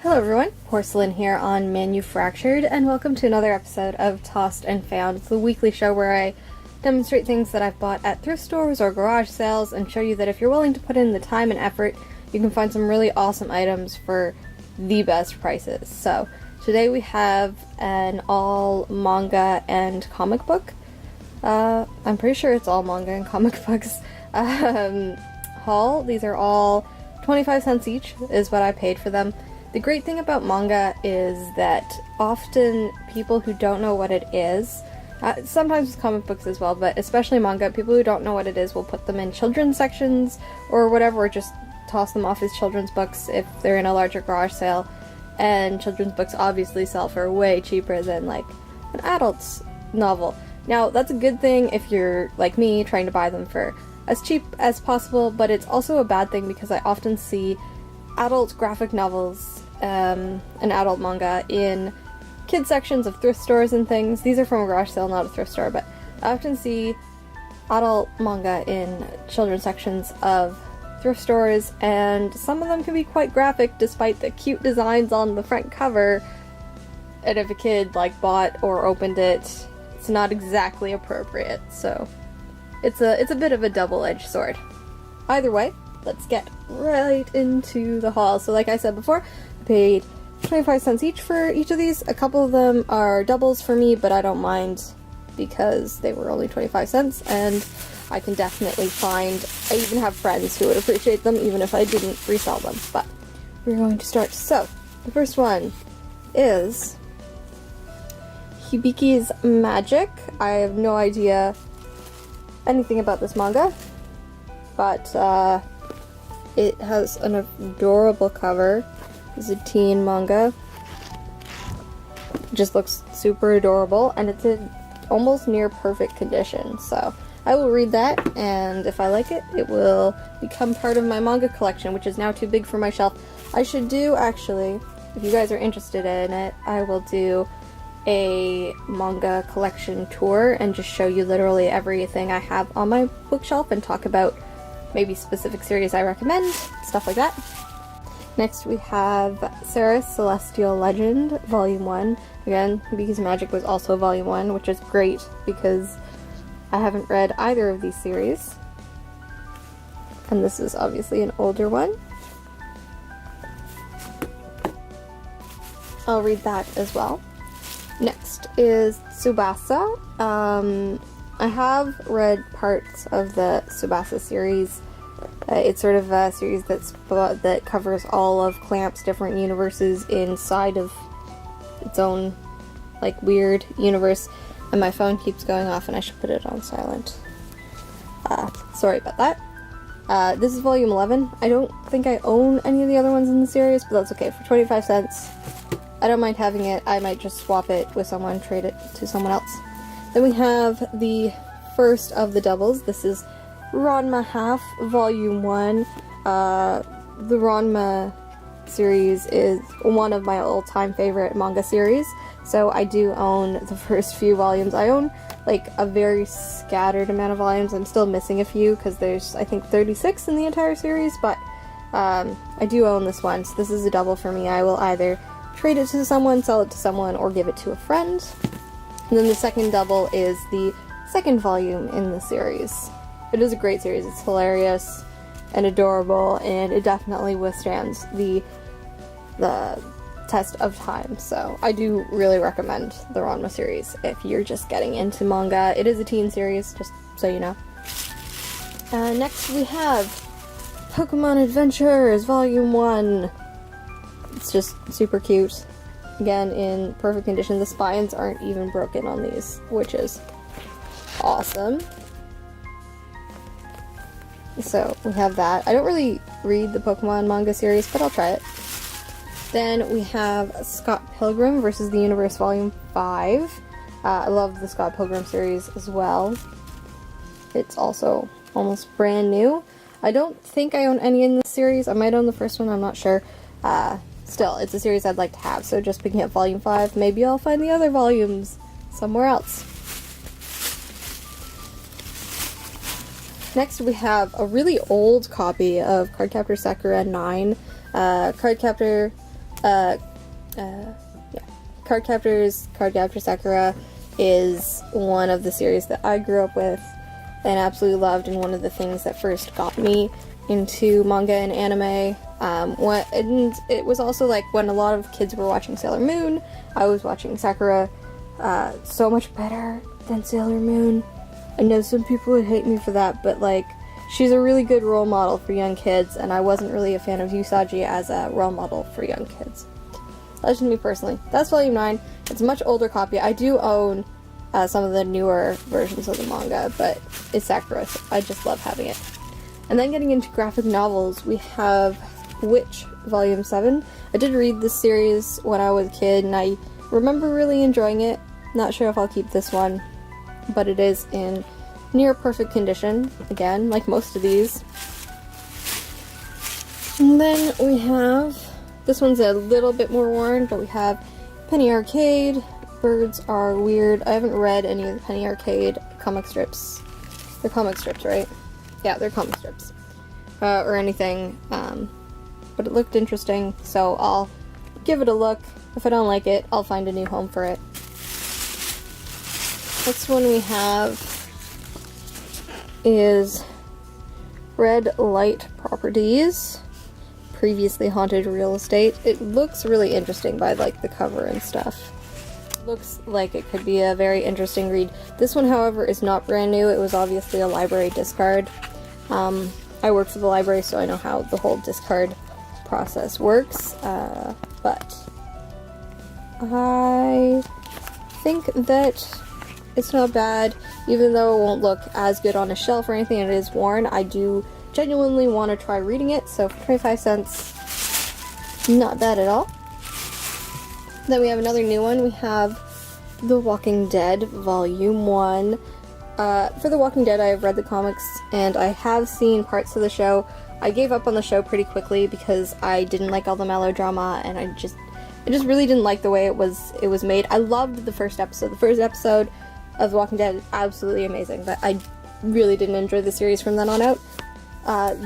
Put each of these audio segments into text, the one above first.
Hello everyone, Porcelain here on Manufactured, and welcome to another episode of Tossed and Found. It's the weekly show where I demonstrate things that I've bought at thrift stores or garage sales and show you that if you're willing to put in the time and effort, you can find some really awesome items for the best prices. So today we have an all manga and comic book. I'm pretty sure it's all manga and comic books haul. These are all 25 cents each is what I paid for them. The great thing about manga is that often people who don't know what it is, sometimes with comic books as well, but especially manga, people who don't know what it is will put them in children's sections or whatever, or just toss them off as children's books if they're in a larger garage sale. And children's books obviously sell for way cheaper than like an adult's novel. Now that's a good thing if you're like me trying to buy them for as cheap as possible, but it's also a bad thing because I often see adult graphic novels and adult manga in kids sections of thrift stores and things. These are from a garage sale, not a thrift store, but I often see adult manga in children's sections of thrift stores, and some of them can be quite graphic despite the cute designs on the front cover, and if a kid like bought or opened it, it's not exactly appropriate, so it's a bit of a double-edged sword. Either way, let's get right into the haul. So like I said before, I paid 25 cents each for each of these. A couple of them are doubles for me, but I don't mind because they were only 25 cents, and I can definitely find, I even have friends who would appreciate them even if I didn't resell them. But we're going to start. So, the first one is Hibiki's Magic. I have no idea anything about this manga, but it has an adorable cover. It's a teen manga. It just looks super adorable, and it's in almost near perfect condition. So I will read that, and if I like it, it will become part of my manga collection, which is now too big for my shelf. I should do, actually, if you guys are interested in it, I will do a manga collection tour and just show you literally everything I have on my bookshelf and talk about maybe specific series I recommend, stuff like that. Next we have Sarah's Celestial Legend, Volume 1. Again, Hibiki's Magic was also Volume 1, which is great because I haven't read either of these series. And this is obviously an older one. I'll read that as well. Next is Tsubasa. I have read parts of the Tsubasa series. It's sort of a series that covers all of Clamp's different universes inside of its own, like, weird universe. And my phone keeps going off and I should put it on silent. Sorry about that. This is volume 11. I don't think I own any of the other ones in the series, but that's okay. For 25 cents, I don't mind having it. I might just swap it with someone, trade it to someone else. Then we have the first of the doubles. This is Ranma Half, Volume 1. The Ranma series is one of my all-time favorite manga series, so I do own the first few volumes. I own like a very scattered amount of volumes. I'm still missing a few because there's, I think, 36 in the entire series, but I do own this one, so this is a double for me. I will either trade it to someone, sell it to someone, or give it to a friend. And then the second double is the second volume in the series. It is a great series. It's hilarious and adorable, and it definitely withstands the test of time. So I do really recommend the Ranma series if you're just getting into manga. It is a teen series, just so you know. Next we have Pokemon Adventures Volume 1. It's just super cute. Again, in perfect condition. The spines aren't even broken on these, which is awesome. So we have that. I don't really read the Pokemon manga series, but I'll try it. Then we have Scott Pilgrim vs. the Universe Volume 5. I love the Scott Pilgrim series as well. It's also almost brand new. I don't think I own any in this series. I might own the first one, I'm not sure. Still, it's a series I'd like to have, so just picking up Volume 5, maybe I'll find the other volumes somewhere else. Next we have a really old copy of Cardcaptor Sakura 9. Cardcaptor Yeah, Cardcaptor Sakura is one of the series that I grew up with and absolutely loved, and one of the things that first got me into manga and anime. And it was also like when a lot of kids were watching Sailor Moon, I was watching Sakura. So much better than Sailor Moon. I know some people would hate me for that, but like, she's a really good role model for young kids, and I wasn't really a fan of Usagi as a role model for young kids. That's just me personally. That's volume 9. It's a much older copy. I do own some of the newer versions of the manga, but it's Sakura, so I just love having it. And then getting into graphic novels, we have Witch, Volume 7. I did read this series when I was a kid, and I remember really enjoying it. Not sure if I'll keep this one, but it is in near perfect condition, again, like most of these. And then we have, this one's a little bit more worn, but we have Penny Arcade, Birds Are Weird. I haven't read any of the Penny Arcade comic strips. They're comic strips, right? Yeah, they're comic strips. Or anything, but it looked interesting, so I'll give it a look. If I don't like it, I'll find a new home for it. Next one we have is Red Light Properties, Previously Haunted Real Estate. It looks really interesting by like the cover and stuff. Looks like it could be a very interesting read. This one, however, is not brand new. It was obviously a library discard. I work for the library, so I know how the whole discard process works, but I think that it's not bad, even though it won't look as good on a shelf or anything, and it is worn. I do genuinely want to try reading it, so for 25 cents, not bad at all. Then we have another new one. We have The Walking Dead, Volume 1. For The Walking Dead, I have read the comics, and I have seen parts of the show. I gave up on the show pretty quickly because I didn't like all the melodrama, and I just really didn't like the way it was made. I loved the first episode. The first episode of The Walking Dead is absolutely amazing, but I really didn't enjoy the series from then on out.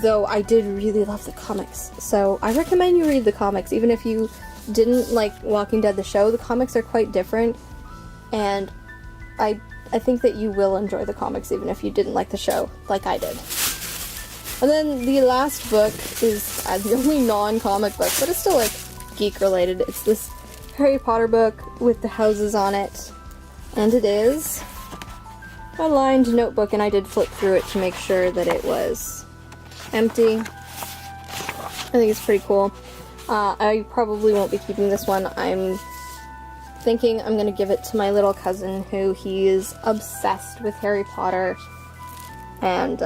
Though I did really love the comics, so I recommend you read the comics. Even if you didn't like Walking Dead the show, the comics are quite different, and I think that you will enjoy the comics even if you didn't like the show, like I did. And then the last book is the only non-comic book, but it's still like geek-related. It's this Harry Potter book with the houses on it, and it is a lined notebook, and I did flip through it to make sure that it was empty. I think it's pretty cool. I probably won't be keeping this one. I'm thinking I'm gonna give it to my little cousin, who he is obsessed with Harry Potter, and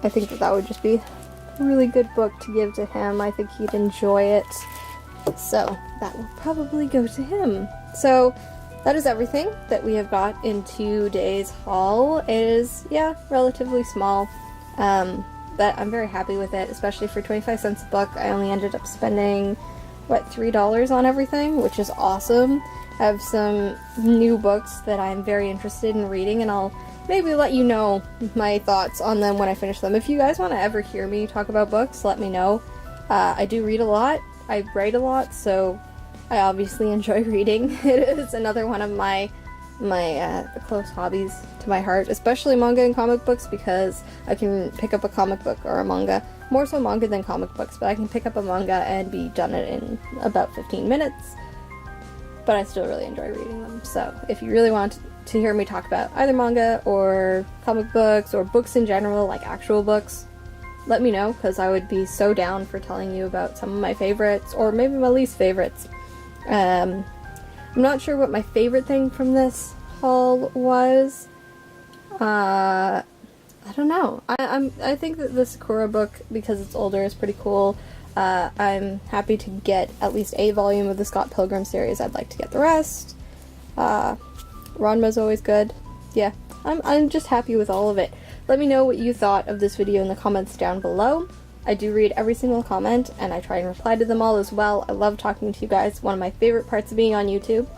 I think that would just be a really good book to give to him. I think he'd enjoy it, so that will probably go to him. So that is everything that we have got in today's haul. It is, yeah, relatively small, but I'm very happy with it, especially for 25 cents a book. I only ended up spending, what, $3 on everything, which is awesome. I have some new books that I'm very interested in reading, and I'll maybe let you know my thoughts on them when I finish them. If you guys want to ever hear me talk about books, let me know. I do read a lot, I write a lot, so I obviously enjoy reading. It is another one of my close hobbies to my heart, especially manga and comic books, because I can pick up a comic book or a manga, more so manga than comic books, but I can pick up a manga and be done it in about 15 minutes. But I still really enjoy reading them. So if you really want to hear me talk about either manga or comic books or books in general, like actual books, let me know, because I would be so down for telling you about some of my favorites or maybe my least favorites. I'm not sure what my favorite thing from this haul was. I don't know. I think that the Sakura book, because it's older, is pretty cool. I'm happy to get at least a volume of the Scott Pilgrim series. I'd like to get the rest. Ranma's always good. Yeah, I'm just happy with all of it. Let me know what you thought of this video in the comments down below. I do read every single comment, and I try and reply to them all as well. I love talking to you guys. One of my favorite parts of being on YouTube.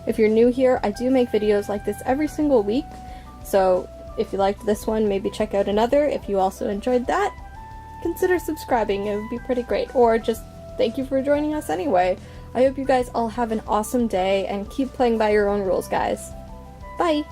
If you're new here, I do make videos like this every single week. So if you liked this one, maybe check out another. If you also enjoyed that, consider subscribing. It would be pretty great. Or just thank you for joining us anyway. I hope you guys all have an awesome day and keep playing by your own rules, guys. Bye!